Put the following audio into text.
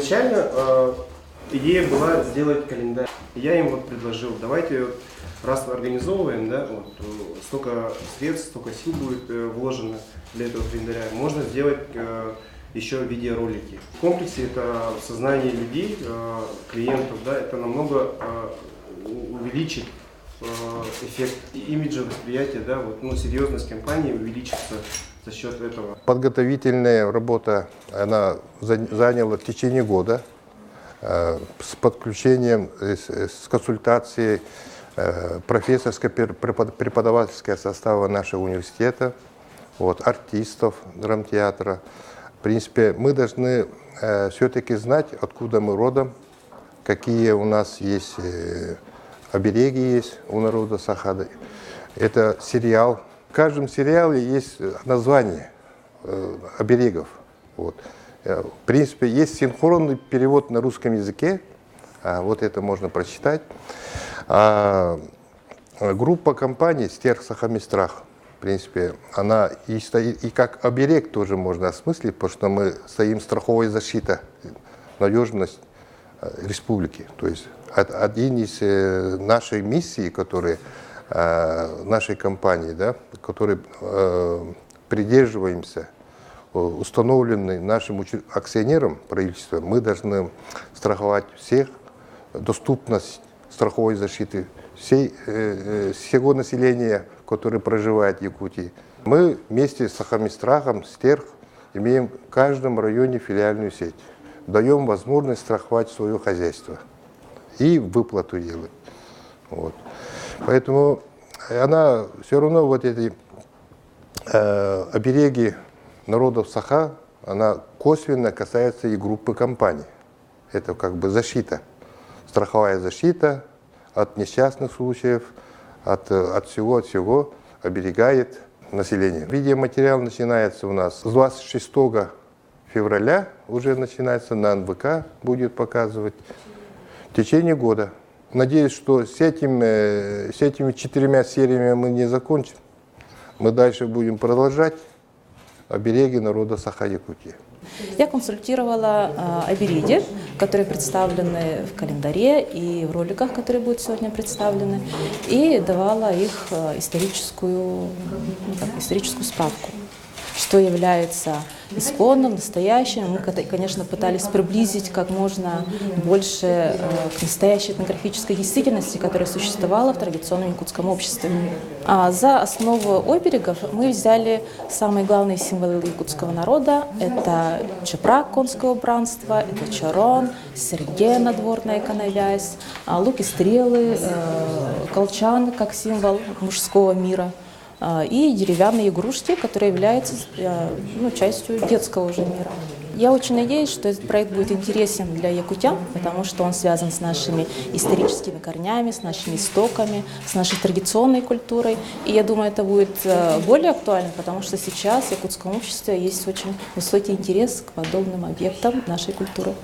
Изначально идея была сделать календарь. Я им вот предложил, давайте, раз мы организовываем, да, вот, столько средств, столько сил будет вложено для этого календаря, можно сделать еще видеоролики. В комплексе это сознание людей, клиентов, да, это намного увеличит эффект имиджа, восприятия, да, вот, ну, серьезность компании увеличится за счет этого. Подготовительная работа, она заняла в течение года с подключением, с консультацией профессорско-преподавательского состава нашего университета, вот, артистов драмтеатра. В принципе, мы должны все-таки знать, откуда мы родом, какие у нас есть обереги есть у народа Саха. Это сериал. В каждом сериале есть название оберегов. Вот. В принципе, есть синхронный перевод на русском языке. Вот это можно прочитать. Группа компаний «Стерх Сахамистрах», в принципе, она и стоит, и как оберег тоже можно осмыслить, потому что мы стоим страховой защитой, надежность республики. То есть один из нашей миссий, которые нашей компании, да, которые придерживаемся, установленной нашим акционерам правительства, мы должны страховать всех, доступность страховой защиты всего населения, которое проживает в Якутии. Мы вместе с Сахамистрахом, Стерх, имеем в каждом районе филиальную сеть. Даем возможность страховать свое хозяйство и выплату делать. Вот. Поэтому она все равно, вот эти обереги народов Саха, она косвенно касается и группы компаний. Это как бы защита, страховая защита от несчастных случаев, от всего оберегает население. Видеоматериал начинается у нас с 26 февраля, уже начинается на НВК, будет показывать в течение года. Надеюсь, что с этими 4 сериями мы не закончим. Мы дальше будем продолжать обереги народа Саха-Якутии. Я консультировала обереги, которые представлены в календаре и в роликах, которые будут сегодня представлены, и давала их историческую справку, что является исконным, настоящим. Мы, конечно, пытались приблизить как можно больше к настоящей этнографической действительности, которая существовала в традиционном якутском обществе. За основу оберегов мы взяли самые главные символы якутского народа. Это чепрак, конское убранство, это чарон, серьге, надворная иконовязь, лук и стрелы, колчан как символ мужского мира, и деревянные игрушки, которые являются частью детского уже мира. Я очень надеюсь, что этот проект будет интересен для якутян, потому что он связан с нашими историческими корнями, с нашими истоками, с нашей традиционной культурой. И я думаю, это будет более актуально, потому что сейчас в якутском обществе есть очень высокий интерес к подобным объектам нашей культуры.